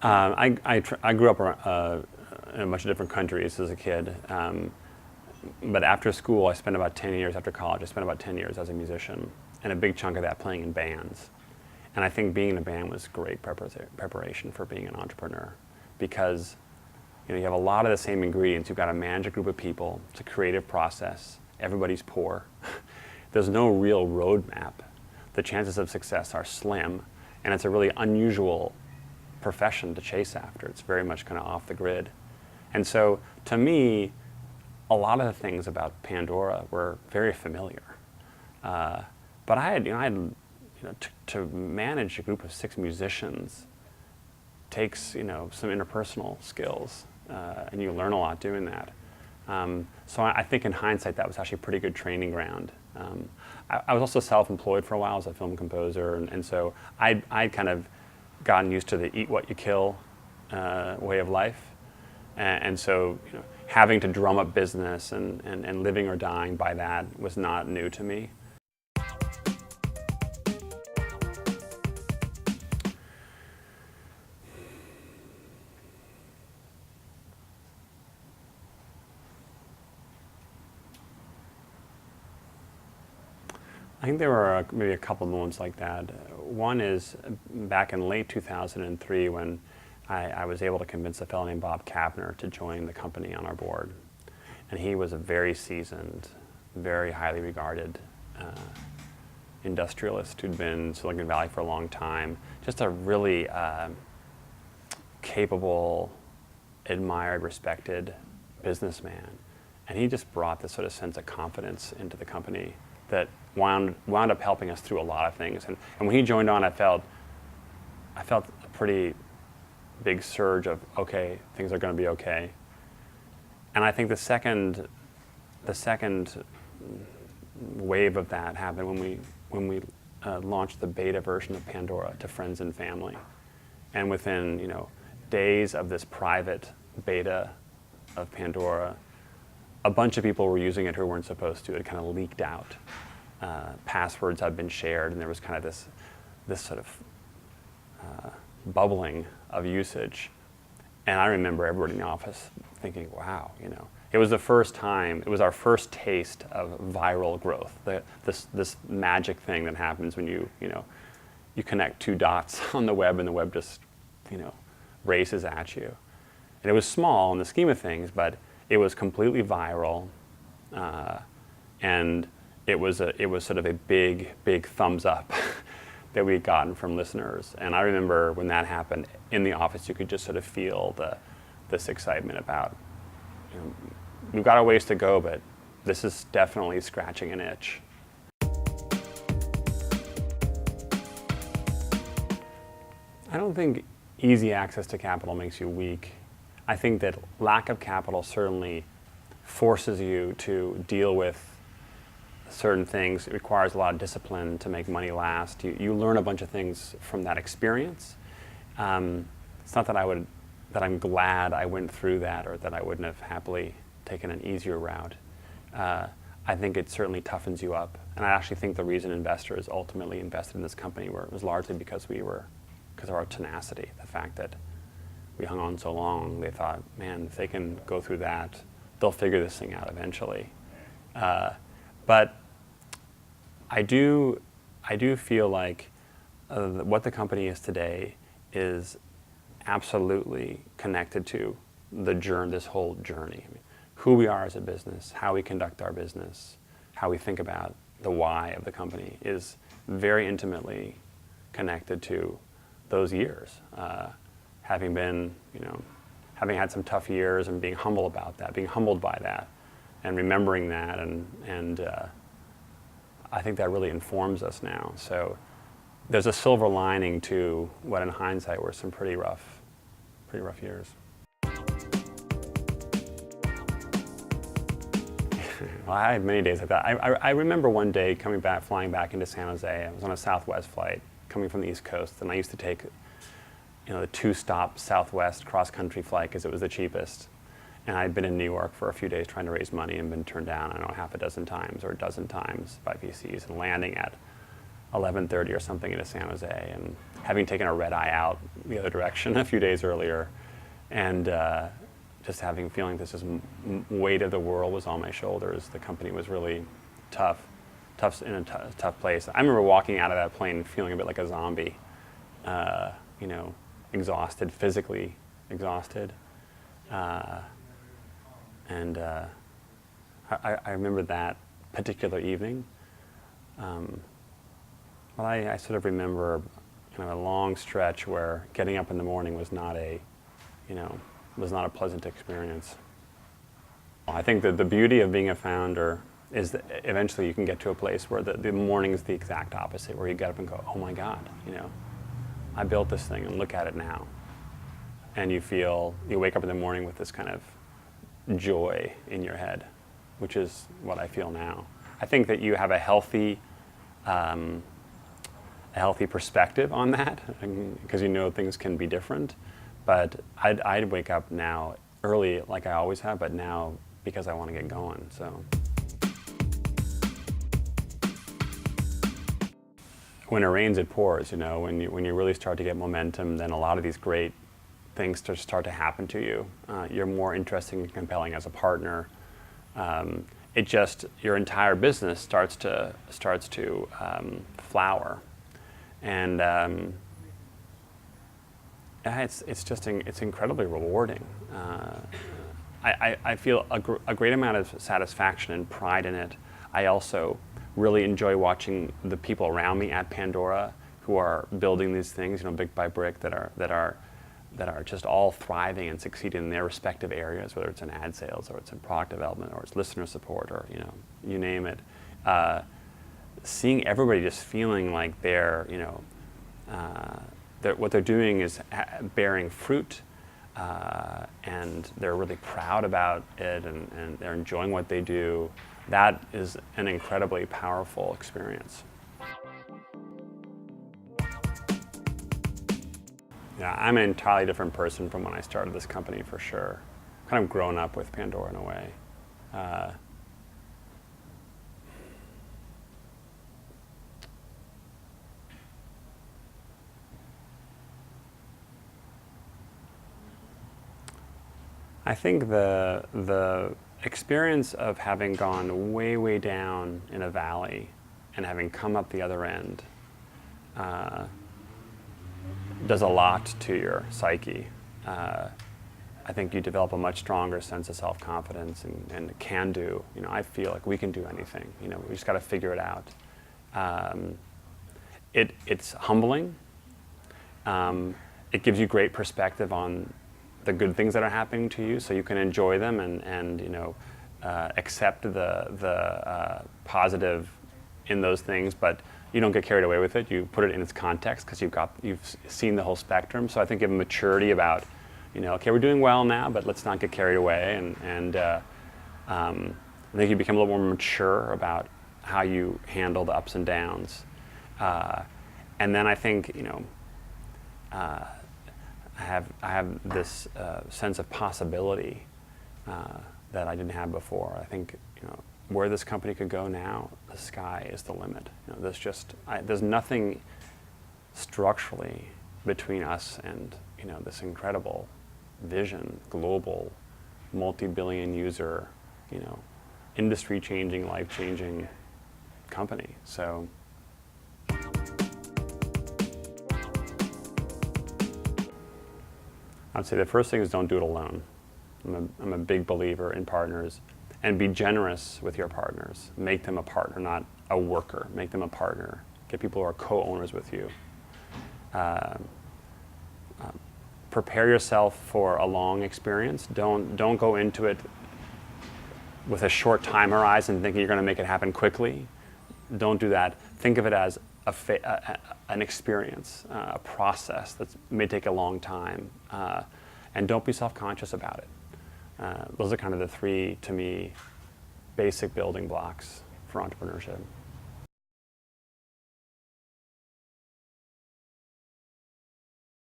I grew up in a bunch of different countries as a kid, but after school, I spent about 10 years, after college, I spent about 10 years as a musician, and a big chunk of that playing in bands. And I think being in a band was great preparation for being an entrepreneur, because you have a lot of the same ingredients. You've got to manage a group of people. It's a creative process. Everybody's poor. There's no real roadmap. The chances of success are slim, and it's a really unusual profession to chase after. It's very much kind of off the grid. And so, to me, a lot of the things about Pandora were very familiar. But to manage a group of 6 musicians takes, some interpersonal skills, and you learn a lot doing that. So I think in hindsight, that was actually a pretty good training ground. I was also self-employed for a while as a film composer, and so I'd kind of gotten used to the eat what you kill way of life. And so, having to drum up business and living or dying by that was not new to me. I think there were maybe a couple of moments like that. One is back in late 2003 when I was able to convince a fellow named Bob Kapner to join the company on our board. And he was a very seasoned, very highly regarded industrialist who'd been in Silicon Valley for a long time. Just a really capable, admired, respected businessman. And he just brought this sort of sense of confidence into the company that wound up helping us through a lot of things. And when he joined on, I felt a pretty big surge of, okay, things are going to be okay. And I think the second wave of that happened when we launched the beta version of Pandora to friends and family. And within days of this private beta of Pandora, a bunch of people were using it who weren't supposed to. It kind of leaked out. Passwords had been shared, and there was kind of this sort of bubbling of usage. And I remember everybody in the office thinking, wow, it was the first time, it was our first taste of viral growth, this magic thing that happens when you connect 2 dots on the web and the web just, races at you. And it was small in the scheme of things, but it was completely viral, and it was sort of a big thumbs up that we had gotten from listeners. And I remember when that happened in the office, you could just sort of feel this excitement about, we've got a ways to go, but this is definitely scratching an itch. I don't think easy access to capital makes you weak. I think that lack of capital certainly forces you to deal with certain things. It requires a lot of discipline to make money last. You learn a bunch of things from that experience. It's not that I'm glad I went through that or that I wouldn't have happily taken an easier route. I think it certainly toughens you up. And I actually think the reason investors ultimately invested in this company was largely because of our tenacity. The fact that we hung on so long, they thought, man, if they can go through that, they'll figure this thing out eventually. But I do feel like what the company is today is absolutely connected to this whole journey. I mean, who we are as a business, how we conduct our business, how we think about the why of the company is very intimately connected to those years. Having had some tough years and being humble about that, being humbled by that, and remembering that, and I think that really informs us now. So there's a silver lining to what in hindsight were some pretty rough years. Well, I had many days like that. I remember one day flying back into San Jose. I was on a Southwest flight coming from the East Coast, and I used to take the 2-stop Southwest cross-country flight because it was the cheapest. And I'd been in New York for a few days trying to raise money and been turned down, I don't know, half a dozen times or a dozen times by VCs, and landing at 11:30 or something into San Jose, and having taken a red eye out the other direction a few days earlier, and just feeling this weight of the world was on my shoulders. The company was really tough in a tough place. I remember walking out of that plane feeling a bit like a zombie, exhausted, physically exhausted, and I remember that particular evening. Well, I sort of remember kind of a long stretch where getting up in the morning was not a pleasant experience. I think that the beauty of being a founder is that eventually you can get to a place where the morning is the exact opposite, where you get up and go, oh my God, I built this thing and look at it now. And you wake up in the morning with this kind of joy in your head, which is what I feel now. I think that you have a healthy perspective on that, because things can be different. But I'd wake up now early like I always have, but now because I want to get going. So when it rains, it pours. When you really start to get momentum, then a lot of these great things start to happen to you. You're more interesting and compelling as a partner. Your entire business starts to flower, and it's incredibly rewarding. I feel a great amount of satisfaction and pride in it. I also really enjoy watching the people around me at Pandora who are building these things, brick by brick, that are just all thriving and succeeding in their respective areas, whether it's in ad sales or it's in product development or it's listener support or you name it. Seeing everybody just feeling like what they're doing is bearing fruit, and they're really proud about it, and they're enjoying what they do. That is an incredibly powerful experience. Yeah, I'm an entirely different person from when I started this company, for sure. Kind of grown up with Pandora in a way. I think the experience of having gone way, way down in a valley and having come up the other end does a lot to your psyche. I think you develop a much stronger sense of self-confidence and can do. I feel like we can do anything. We just got to figure it out. It's humbling. It gives you great perspective on the good things that are happening to you, so you can enjoy them and accept the positive in those things, but you don't get carried away with it. You put it in its context because you've seen the whole spectrum. So I think you have maturity about, okay, we're doing well now, but let's not get carried away. And I think you become a little more mature about how you handle the ups and downs. And then I think I have this sense of possibility that I didn't have before. I think where this company could go now, the sky is the limit. There's nothing structurally between us and this incredible vision, global, multi-billion user, industry-changing, life-changing company. So. I'd say the first thing is don't do it alone. I'm a big believer in partners, and be generous with your partners. Make them a partner, not a worker. Make them a partner. Get people who are co-owners with you. Prepare yourself for a long experience. Don't go into it with a short time horizon thinking you're going to make it happen quickly. Don't do that. Think of it as an experience, a process that may take a long time, and don't be self-conscious about it. Those are kind of the three, to me, basic building blocks for entrepreneurship.